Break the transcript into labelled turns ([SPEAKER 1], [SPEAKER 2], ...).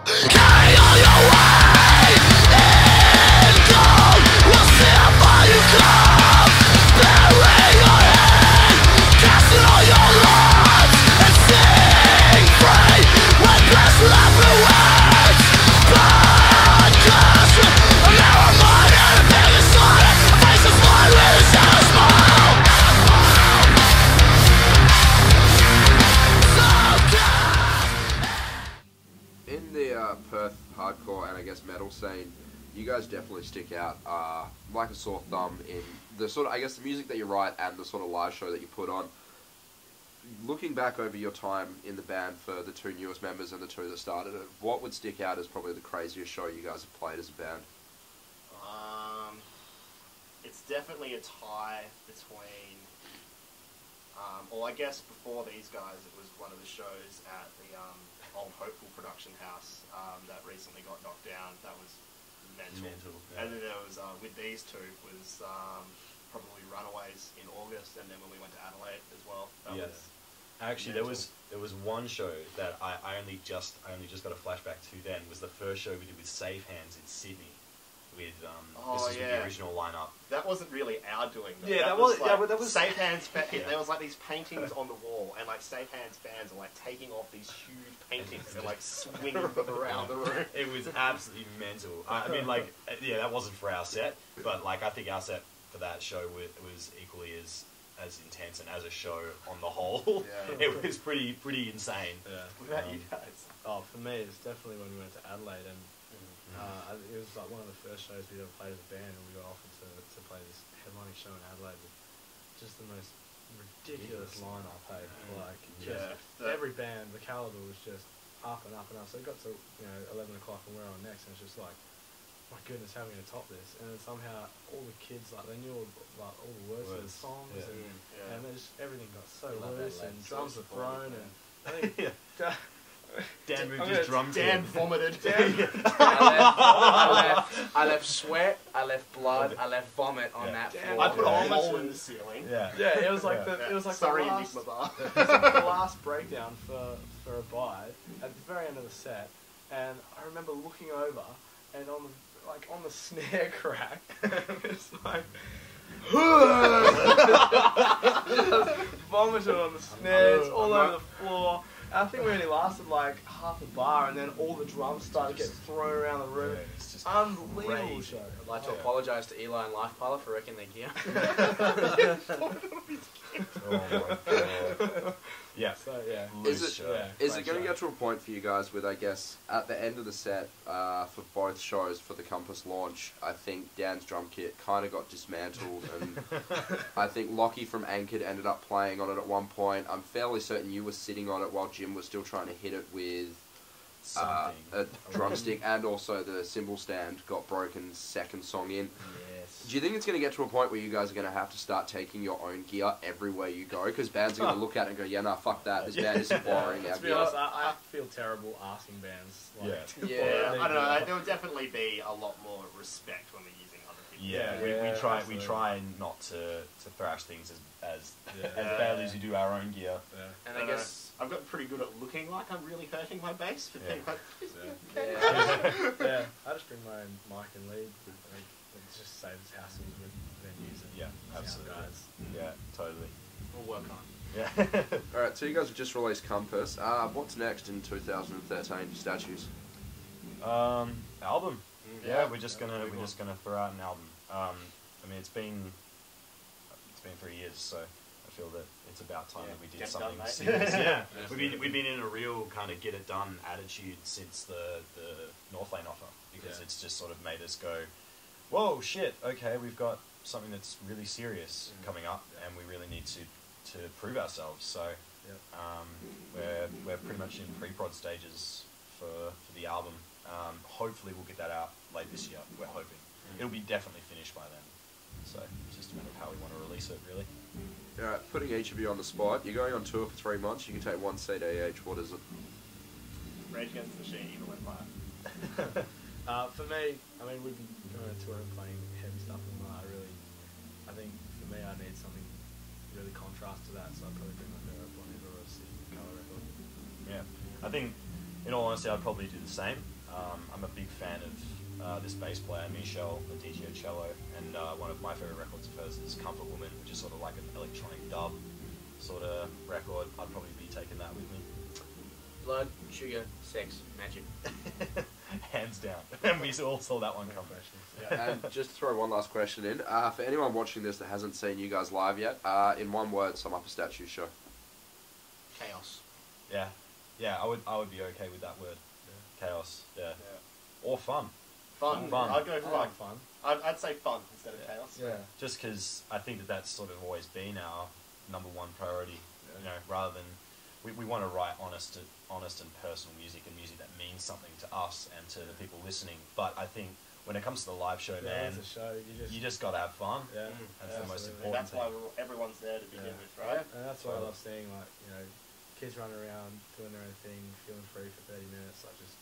[SPEAKER 1] Carry on your way in gold. We'll see how far you come. Bury your head, casting all your loads, and sing free when blessed with affluence. Podcast, an hour of mine and a big sonic. A face is blind with a shadow smile.
[SPEAKER 2] In the Perth hardcore and I guess metal scene, you guys definitely stick out like a sore thumb in the sort of, I guess, the music that you write and the sort of live show that you put on. Looking back over your time in the band for the two newest members and the two that started it, what would stick out as probably the craziest show you guys have played as a band?
[SPEAKER 3] It's definitely a tie between, well, I guess before these guys, it was one of the shows at the old Hopeful production house that recently got knocked down. That was mental.
[SPEAKER 4] Yeah.
[SPEAKER 3] And then there was, with these two, was probably Runaways in August, and then when we went to Adelaide as well. That was
[SPEAKER 4] Actually,
[SPEAKER 3] mental.
[SPEAKER 4] there was one show that I only just got a flashback to. Then was the first show we did with Safe Hands in Sydney. With this is with the original lineup.
[SPEAKER 3] That wasn't really our doing, though.
[SPEAKER 4] Yeah, that was
[SPEAKER 3] Safe Hands.
[SPEAKER 4] Yeah.
[SPEAKER 3] There was like these paintings on the wall, and like Safe Hands fans are like taking off these huge paintings and like swinging them around the room.
[SPEAKER 4] It was absolutely mental. I mean, like, yeah, that wasn't for our set, but like, I think our set for that show was equally as intense and as a show on the whole.
[SPEAKER 3] Yeah.
[SPEAKER 4] It was pretty insane.
[SPEAKER 5] Yeah.
[SPEAKER 3] What about you guys?
[SPEAKER 5] Oh, for me, it's definitely when we went to Adelaide, and it was like one of the first shows we ever played as a band, and we got offered to play this headlining show in Adelaide with just the most ridiculous lineup. Hey, like just every band, the caliber was just up and up and up. So it got to 11 o'clock and we're on next, and it's just like, my goodness, how are we going to top this? And then somehow all the kids, like, they knew all the words of the songs, and everything got so loose, and drums were thrown, and I think
[SPEAKER 4] Dan moved his drum kit.
[SPEAKER 3] Dan vomited.
[SPEAKER 6] I left sweat, I left blood, I left vomit on that floor.
[SPEAKER 3] I put a hole in the ceiling.
[SPEAKER 4] Yeah.
[SPEAKER 5] yeah, it was like
[SPEAKER 3] Sorry,
[SPEAKER 5] the last,
[SPEAKER 3] Enigma Bar.
[SPEAKER 5] it was like the last breakdown for Abide at the very end of the set, and I remember looking over, and on the snare crack, it's like vomited on the snares all over the floor. And I think we only lasted like half a bar, and then all the drums started getting thrown around the room.
[SPEAKER 4] It's just
[SPEAKER 5] Unbelievable
[SPEAKER 4] crazy.
[SPEAKER 5] show.
[SPEAKER 6] I'd like to apologise to Eli and Lifepilot for wrecking their gear.
[SPEAKER 4] Oh my god. Yeah.
[SPEAKER 5] So yeah.
[SPEAKER 2] Is
[SPEAKER 4] Loose
[SPEAKER 2] it-
[SPEAKER 4] show.
[SPEAKER 5] yeah.
[SPEAKER 2] Is it going to get to a point for you guys with, I guess, at the end of the set for both shows for the Compass launch, I think Dan's drum kit kind of got dismantled, and I think Lockie from Anchored ended up playing on it at one point. I'm fairly certain you were sitting on it while Jim was still trying to hit it with a drumstick, and also the cymbal stand got broken second song in.
[SPEAKER 4] Yes.
[SPEAKER 2] Do you think it's going to get to a point where you guys are going to have to start taking your own gear everywhere you go? Because bands are going to look at it and go, yeah, nah, fuck that. This band is borrowing our
[SPEAKER 5] To be
[SPEAKER 2] gear.
[SPEAKER 5] honest, I feel terrible asking bands. Like,
[SPEAKER 3] Yeah, I don't know. There would definitely be a lot more respect when we're using other people.
[SPEAKER 4] Yeah, we
[SPEAKER 5] absolutely.
[SPEAKER 4] try not to thrash things as badly as we do our own gear.
[SPEAKER 3] And I guess I've gotten pretty good at looking like I'm really hurting my bass, but then like,
[SPEAKER 5] yeah, I just bring my own mic and lead. It just saves hassles with venues and
[SPEAKER 4] Yeah,
[SPEAKER 5] sound
[SPEAKER 4] absolutely.
[SPEAKER 5] guys.
[SPEAKER 4] Yeah, totally.
[SPEAKER 3] we'll work on.
[SPEAKER 4] Yeah.
[SPEAKER 2] Alright, so you guys have just released Compass. What's next in 2013 for Statues?
[SPEAKER 4] Album.
[SPEAKER 3] Yeah,
[SPEAKER 4] we're just gonna throw out an album. I mean, it's been 3 years, so I feel that it's about time that we did
[SPEAKER 3] Get
[SPEAKER 4] something
[SPEAKER 3] done, mate.
[SPEAKER 4] serious. Yeah, we've been in a real kind of get it done attitude since the North Lane offer, because it's just sort of made us go, whoa, shit, okay, we've got something that's really serious coming up, and we really need to prove ourselves. So we're pretty much in pre-prod stages for the album. Hopefully we'll get that out late this year. We're hoping it'll be definitely finished by then. So it's just a matter of how we want to release it, really.
[SPEAKER 2] Alright, putting each of you on the spot. You're going on tour for 3 months. You can take one CD each. What is it?
[SPEAKER 3] Rage Against the Machine, Evil Empire.
[SPEAKER 5] For me, I mean, we've been going on tour and playing heavy stuff, and I think for me, I need something really contrast to that, so I'd probably bring like a Bon Iver or a Sid Color record.
[SPEAKER 4] Yeah, I think in all honesty, I'd probably do the same. I'm a big fan of this bass player, Michelle, the DJ cello, and one of my favourite records of hers is Comfort Woman, which is sort of like an electronic dub sort of record. I'd probably be taking that with me.
[SPEAKER 6] Blood, sugar, sex, magic.
[SPEAKER 4] Hands down. And we all saw that one coming.
[SPEAKER 2] And just to throw one last question in, for anyone watching this that hasn't seen you guys live yet, in one word, sum up a Statue show.
[SPEAKER 6] Chaos.
[SPEAKER 4] Yeah. Yeah, I would be okay with that word. Chaos, yeah. Or fun.
[SPEAKER 3] Fun.
[SPEAKER 4] Fun.
[SPEAKER 3] I'd go for like
[SPEAKER 5] fun.
[SPEAKER 3] I'd say fun instead of chaos.
[SPEAKER 5] Yeah.
[SPEAKER 4] Just because I think that that's sort of always been our number one priority. You know, rather than we want to write honest and personal music and music that means something to us and to the people listening. But I think when it comes to the live show, man,
[SPEAKER 5] It's a show.
[SPEAKER 4] you just got to have fun.
[SPEAKER 5] Yeah.
[SPEAKER 4] That's the most
[SPEAKER 5] Absolutely.
[SPEAKER 4] important
[SPEAKER 3] That's why
[SPEAKER 4] thing.
[SPEAKER 3] everyone's there to begin
[SPEAKER 5] Yeah.
[SPEAKER 3] with, right?
[SPEAKER 5] And that's why I love seeing, like, you know, kids running around doing their own thing, feeling free for 30 minutes. Like, just